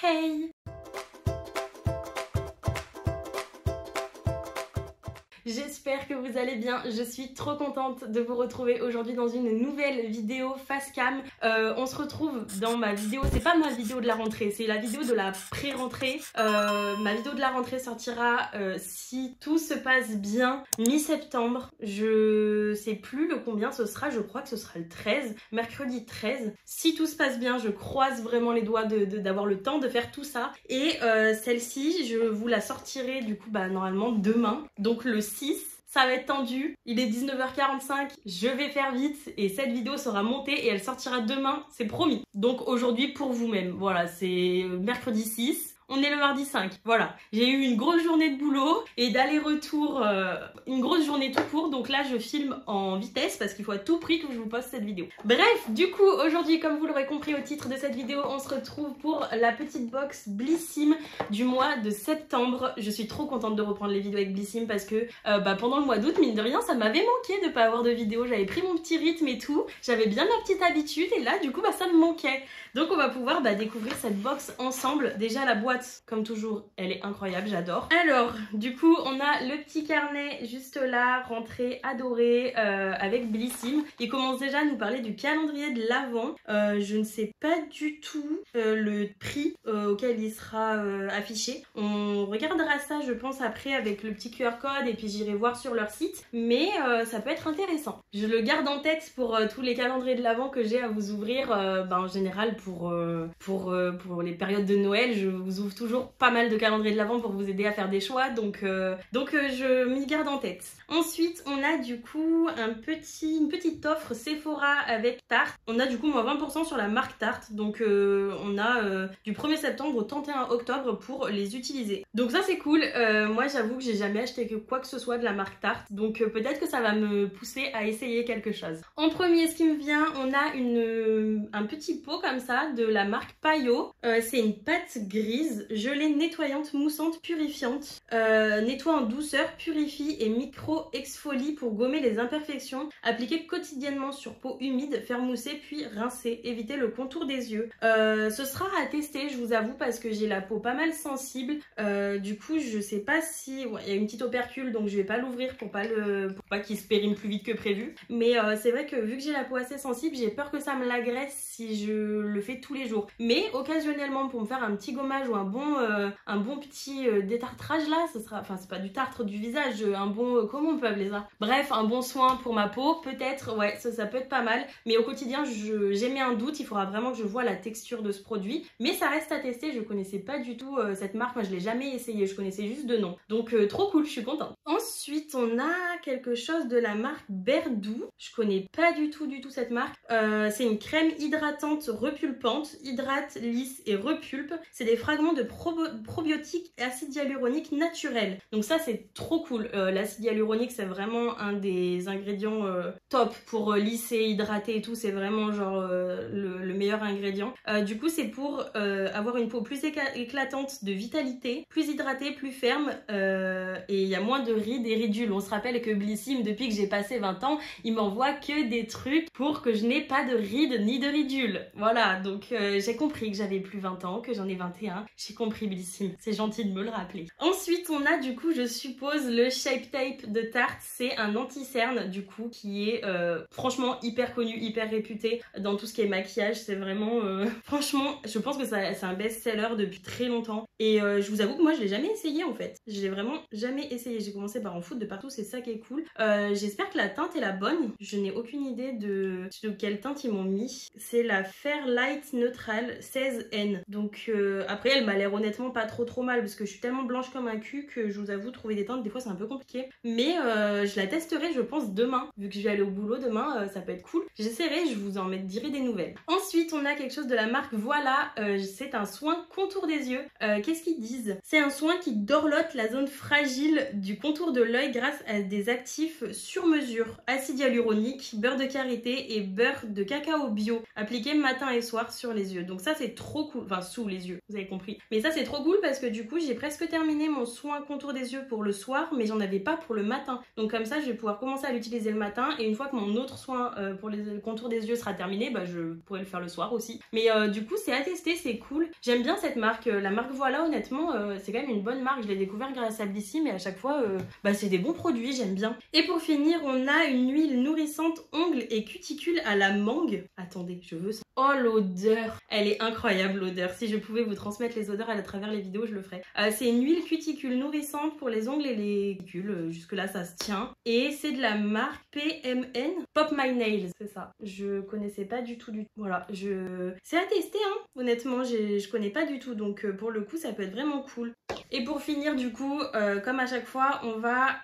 Hey! J'espère que vous allez bien, je suis trop contente de vous retrouver aujourd'hui dans une nouvelle vidéo face cam. On se retrouve dans ma vidéo, c'est pas ma vidéo de la rentrée, c'est la vidéo de la pré-rentrée. Ma vidéo de la rentrée sortira si tout se passe bien mi-septembre. Je sais plus le combien ce sera, je crois que ce sera le 13, mercredi 13. Si tout se passe bien, je croise vraiment les doigts d'avoir le temps de faire tout ça. Et celle-ci, je vous la sortirai du coup normalement demain, donc le 6. Ça va être tendu, il est 19h45, je vais faire vite et cette vidéo sera montée et elle sortira demain, c'est promis. Donc aujourd'hui pour vous-même, voilà, c'est mercredi 6. On est le mardi 5, voilà. J'ai eu une grosse journée de boulot et d'aller-retour, une grosse journée tout court. Donc là, je filme en vitesse parce qu'il faut à tout prix que je vous poste cette vidéo. Bref, du coup, aujourd'hui, comme vous l'aurez compris au titre de cette vidéo, on se retrouve pour la petite box Blissim du mois de septembre. Je suis trop contente de reprendre les vidéos avec Blissim parce que pendant le mois d'août, mine de rien, ça m'avait manqué de pas avoir de vidéo. J'avais pris mon petit rythme et tout. J'avais bien ma petite habitude et là, du coup, ça me manquait. Donc on va pouvoir découvrir cette box ensemble. Déjà, la boîte, comme toujours, elle est incroyable, j'adore. Alors, du coup, on a le petit carnet juste là, rentré, adoré, avec Blissim. Il commence déjà à nous parler du calendrier de l'Avent. Je ne sais pas du tout le prix auquel il sera affiché. On regardera ça, je pense, après avec le petit QR code et puis j'irai voir sur leur site. Mais ça peut être intéressant. Je le garde en tête pour tous les calendriers de l'Avent que j'ai à vous ouvrir. En général, pour les périodes de Noël, je vous ouvre toujours pas mal de calendriers de l'Avent pour vous aider à faire des choix, donc je m'y garde en tête. Ensuite, on a du coup une petite offre Sephora avec Tarte. On a du coup moins 20% sur la marque Tarte, donc on a du 1er septembre au 31 octobre pour les utiliser. Donc ça c'est cool. Moi j'avoue que j'ai jamais acheté quoi que ce soit de la marque Tarte, donc peut-être que ça va me pousser à essayer quelque chose. En premier, ce qui me vient, on a un petit pot comme ça de la marque Paillot. C'est une pâte grise, gelée nettoyante, moussante, purifiante. Nettoie en douceur, purifie et micro-exfolie pour gommer les imperfections. Appliquer quotidiennement sur peau humide, faire mousser puis rincer. Éviter le contour des yeux. Ce sera à tester, je vous avoue, parce que j'ai la peau pas mal sensible. Du coup, je sais pas si... Ouais, il y a une petite opercule, donc je vais pas l'ouvrir pour pas qu'il se périme plus vite que prévu. Mais c'est vrai que vu que j'ai la peau assez sensible, j'ai peur que ça me l'agresse si je le fais tous les jours. Mais occasionnellement, pour me faire un petit gommage ou un bon petit détartrage là, ce sera, enfin c'est pas du tartre du visage, un bon, comment on peut appeler ça, bref, un bon soin pour ma peau, peut-être, ouais, ça peut être pas mal. Mais au quotidien, j'ai mis un doute, il faudra vraiment que je vois la texture de ce produit. Mais ça reste à tester, je connaissais pas du tout cette marque, moi je l'ai jamais essayé, je connaissais juste de nom. Donc trop cool, je suis contente. Ensuite, on a quelque chose de la marque Berdou. Je connais pas du tout cette marque. C'est une crème hydratante repulpante, hydrate, lisse et repulpe. C'est des fragments de probiotiques et acide hyaluronique naturel. Donc ça c'est trop cool. L'acide hyaluronique c'est vraiment un des ingrédients top pour lisser, hydrater et tout. C'est vraiment genre le meilleur ingrédient. Du coup c'est pour avoir une peau plus éclatante de vitalité, plus hydratée, plus ferme et il y a moins de rides et ridules. On se rappelle que Blissim, depuis que j'ai passé 20 ans, il m'envoie que des trucs pour que je n'ai pas de rides ni de ridules. Voilà, donc j'ai compris que j'avais plus 20 ans, que j'en ai 21. J'ai compris Blissim, c'est gentil de me le rappeler. Ensuite, on a du coup, je suppose, le Shape Tape de Tarte. C'est un anti-cerne du coup qui est franchement hyper connu, hyper réputé dans tout ce qui est maquillage. C'est vraiment, franchement, je pense que c'est un best-seller depuis très longtemps. Et je vous avoue que moi, je l'ai jamais essayé en fait. Je l'ai vraiment jamais essayé. J'ai commencé par en foutre de partout, c'est ça qui est cool. J'espère que la teinte est la bonne. Je n'ai aucune idée de quelle teinte ils m'ont mis. C'est la Fairlight Neutral 16N. Donc après, elle m'a l'air honnêtement pas trop mal parce que je suis tellement blanche comme un cul que je vous avoue, trouver des teintes des fois c'est un peu compliqué. Mais je la testerai, je pense, demain. Vu que je vais aller au boulot demain, ça peut être cool. J'essaierai, je vous en dirai des nouvelles. Ensuite, on a quelque chose de la marque Voilà. C'est un soin contour des yeux. Qu'est-ce qu'ils disent? C'est un soin qui dorlote la zone fragile du contour de l'œil grâce à des actifs sur mesure. Acide hyaluronique, beurre de karité et beurre de cacao bio. Appliqué matin et soir sur les yeux. Donc ça c'est trop cool. Enfin sous les yeux, vous avez compris. Mais ça c'est trop cool parce que du coup j'ai presque terminé mon soin contour des yeux pour le soir, mais j'en avais pas pour le matin. Donc comme ça je vais pouvoir commencer à l'utiliser le matin et une fois que mon autre soin pour les contours des yeux sera terminé, je pourrai le faire le soir aussi. Mais du coup c'est à tester, c'est cool. J'aime bien cette marque, la marque Voilà, honnêtement, c'est quand même une bonne marque. Je l'ai découvert grâce à Blissy, mais à chaque fois, c'est des bons produits, j'aime bien. Et pour finir, on a une huile nourrissante ongles et cuticules à la mangue. Attendez, je veux ça. Oh, l'odeur, elle est incroyable, l'odeur. Si je pouvais vous transmettre les odeurs à travers les vidéos, je le ferais. C'est une huile cuticule nourrissante pour les ongles et les cuticules. Jusque-là, ça se tient. Et c'est de la marque PMN, Pop My Nails, c'est ça. Je connaissais pas du tout. Voilà, c'est à tester, hein. Honnêtement, je connais pas du tout. Donc, pour le coup, ça peut être vraiment cool. Et pour finir, du coup, comme à chaque fois, on va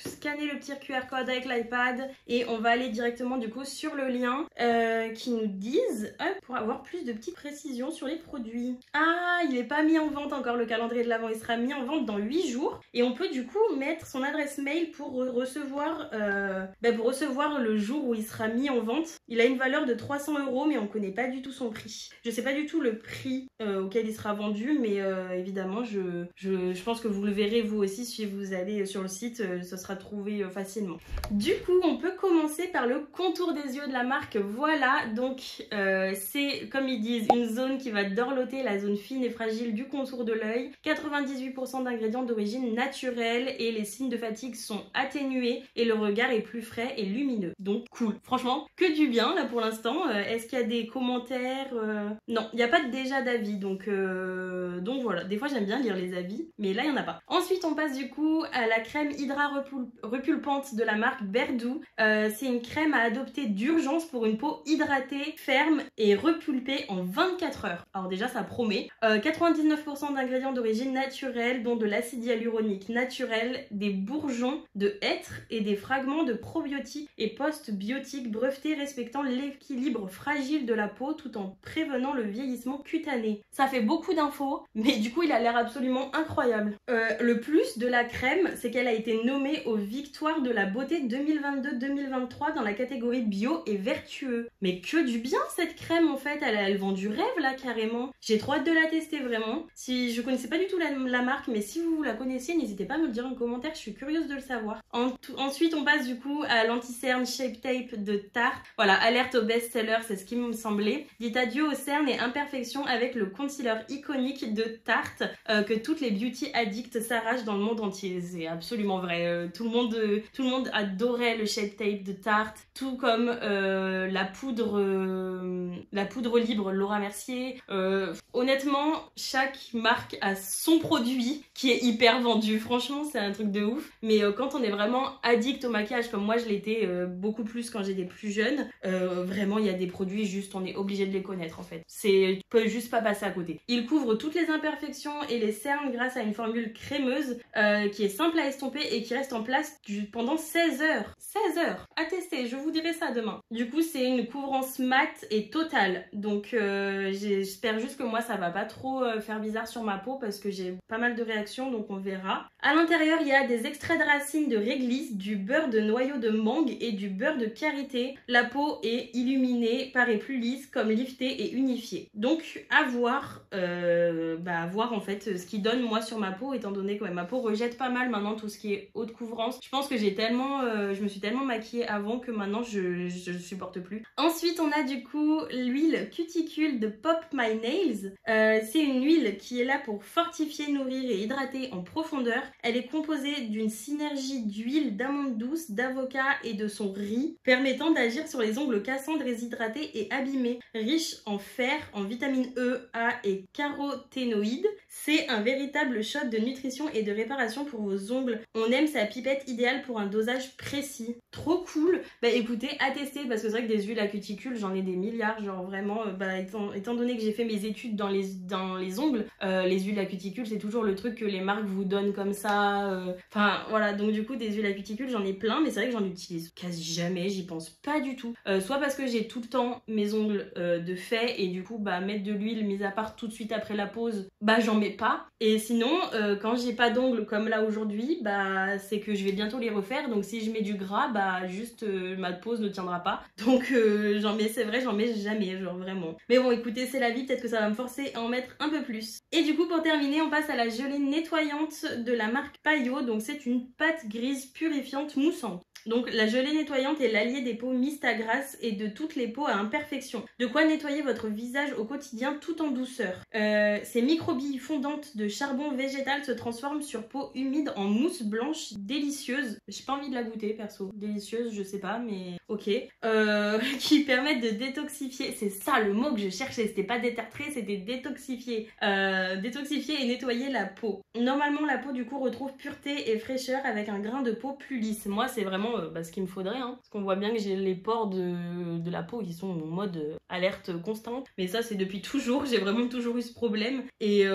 scanner le petit QR code avec l'iPad et on va aller directement du coup sur le lien qui nous disent pour avoir plus de petites précisions sur les produits. Ah, il n'est pas mis en vente encore le calendrier de l'Avent, il sera mis en vente dans 8 jours et on peut du coup mettre son adresse mail pour recevoir le jour où il sera mis en vente. Il a une valeur de 300 € mais on ne connaît pas du tout son prix. Je ne sais pas du tout le prix auquel il sera vendu, mais évidemment je pense que vous le verrez vous aussi si vous allez sur le site, ça sera trouvé facilement. Du coup, on peut commencer par le contour des yeux de la marque Voilà. Donc c'est comme ils disent une zone qui va dorloter la zone fine et fragile du contour de l'œil. 98% d'ingrédients d'origine naturelle et les signes de fatigue sont atténués et le regard est plus frais et lumineux. Donc cool. Franchement, que du bien là pour l'instant. Est-ce qu'il y a des commentaires? Non, il n'y a pas déjà d'avis. Donc voilà. Des fois j'aime bien lire les avis, mais là il n'y en a pas. Ensuite on passe du coup à la crème Hydra repulpante de la marque Berdou. C'est une crème à adopter d'urgence pour une peau hydratée, ferme et repulpée en 24 heures. Alors déjà ça promet. 99% d'ingrédients d'origine naturelle, dont de l'acide hyaluronique naturel, des bourgeons de hêtre et des fragments de probiotiques et post-biotiques brevetés respectant l'équilibre fragile de la peau tout en prévenant le vieillissement cutané. Ça fait beaucoup d'infos, mais du coup il a l'air absolument incroyable. Le plus de la crème, c'est qu'elle a été nommée aux victoires de la beauté 2022-2023 dans la catégorie bio et vertueux. Mais que du bien cette crème en fait, elle vend du rêve là carrément. J'ai trop hâte de la tester vraiment. Si je connaissais pas du tout la marque, mais si vous la connaissez, n'hésitez pas à me le dire en commentaire, je suis curieuse de le savoir. Ensuite on passe du coup à l'anti-cerne Shape Tape de Tarte. Voilà, alerte au best-seller, c'est ce qui me semblait. Dit adieu aux cernes et imperfections avec le concealer iconique de Tarte que toutes les beauty addicts s'arrachent dans le monde entier. C'est absolument vrai. Tout le monde adorait le Shape Tape de Tarte, tout comme la poudre libre Laura Mercier. Honnêtement, chaque marque a son produit qui est hyper vendu. Franchement, c'est un truc de ouf. Mais quand on est vraiment addict au maquillage, comme moi je l'étais beaucoup plus quand j'étais plus jeune, vraiment il y a des produits juste on est obligé de les connaître en fait. Tu peux juste pas passer à côté. Il couvre toutes les imperfections et les cernes grâce à une formule crémeuse qui est simple à estomper et qui reste en place pendant 16 heures. 16 heures à tester, je vous dirai ça demain. Du coup, c'est une couvrance mat et totale. Donc, j'espère juste que moi, ça va pas trop faire bizarre sur ma peau parce que j'ai pas mal de réactions, donc on verra. À l'intérieur, il y a des extraits de racines de réglisse, du beurre de noyau de mangue et du beurre de karité. La peau est illuminée, paraît plus lisse, comme liftée et unifiée. Donc, à voir en fait ce qui donne moi sur ma peau, étant donné que ma peau rejette pas mal maintenant tout ce qui est haute couvrance. Je pense que je me suis tellement maquillée avant que maintenant je supporte plus. Ensuite on a du coup l'huile cuticule de Pop My Nails. C'est une huile qui est là pour fortifier, nourrir et hydrater en profondeur. Elle est composée d'une synergie d'huile d'amande douce, d'avocat et de son riz, permettant d'agir sur les ongles cassants, déshydratés et abîmés. Riche en fer, en vitamine E, A et caroténoïdes. C'est un véritable shot de nutrition et de réparation pour vos ongles. On aime sa pipette idéale pour un dosage précis. Trop cool. Écoutez, à tester parce que c'est vrai que des huiles à cuticule, j'en ai des milliards. Genre vraiment, étant donné que j'ai fait mes études dans les ongles, les huiles à cuticule, c'est toujours le truc que les marques vous donnent comme ça. Enfin voilà, donc du coup des huiles à cuticule, j'en ai plein, mais c'est vrai que j'en utilise quasi jamais, j'y pense pas du tout. Soit parce que j'ai tout le temps mes ongles de fait et du coup mettre de l'huile mise à part tout de suite après la pause, j'en mets pas. Et sinon quand j'ai pas d'ongles comme là aujourd'hui, c'est que je vais bientôt les refaire, donc si je mets du gras, ma pause ne tiendra pas. Donc c'est vrai, j'en mets jamais, genre vraiment. Mais bon écoutez, c'est la vie, peut-être que ça va me forcer à en mettre un peu plus. Et du coup pour terminer, on passe à la gelée nettoyante de la marque Payot. Donc c'est une pâte grise purifiante moussante. Donc la gelée nettoyante est l'allié des peaux mistes à grasse et de toutes les peaux à imperfection. De quoi nettoyer votre visage au quotidien tout en douceur. Ces microbilles fondantes de charbon végétal se transforment sur peau humide en mousse blanche délicieuse. J'ai pas envie de la goûter perso. Délicieuse, je sais pas, mais ok. Qui permettent de détoxifier. C'est ça le mot que je cherchais. C'était pas détartrer, c'était détoxifier. Détoxifier et nettoyer la peau. Normalement, la peau du coup retrouve pureté et fraîcheur avec un grain de peau plus lisse. Moi, c'est vraiment ce qu'il me faudrait, hein. Parce qu'on voit bien que j'ai les pores de la peau qui sont en mode alerte constante. Mais ça, c'est depuis toujours. J'ai vraiment toujours eu ce problème. Et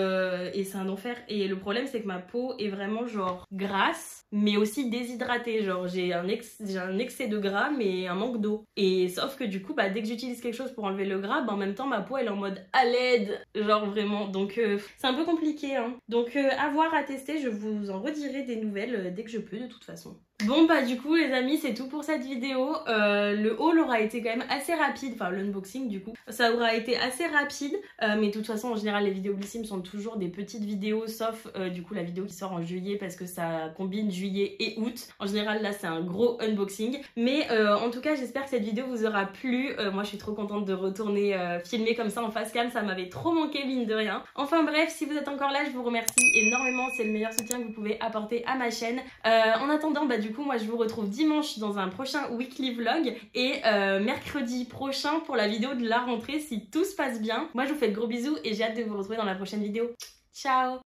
c'est un enfer. Et le problème, c'est que ma peau est vraiment genre grasse, mais aussi déshydratée. Genre, j'ai un excès de gras, mais un manque d'eau. Et sauf que du coup, dès que j'utilise quelque chose pour enlever le gras, en même temps, ma peau, elle est en mode à l'aide. Genre, vraiment. Donc, c'est un peu compliqué, hein. Donc, à voir, à tester. Je vous en redirai des nouvelles dès que je peux, de toute façon. Bon du coup les amis, c'est tout pour cette vidéo. Le haul aura été quand même assez rapide, enfin l'unboxing du coup, ça aura été assez rapide, mais de toute façon en général les vidéos Blissim sont toujours des petites vidéos, sauf du coup la vidéo qui sort en juillet parce que ça combine juillet et août. En général là c'est un gros unboxing, mais en tout cas j'espère que cette vidéo vous aura plu. Moi je suis trop contente de retourner filmer comme ça en face cam, ça m'avait trop manqué mine de rien. Enfin bref, si vous êtes encore là, je vous remercie énormément, c'est le meilleur soutien que vous pouvez apporter à ma chaîne. En attendant, du coup moi je vous retrouve dimanche dans un prochain weekly vlog et mercredi prochain pour la vidéo de la rentrée si tout se passe bien. Moi je vous fais de gros bisous et j'ai hâte de vous retrouver dans la prochaine vidéo. Ciao!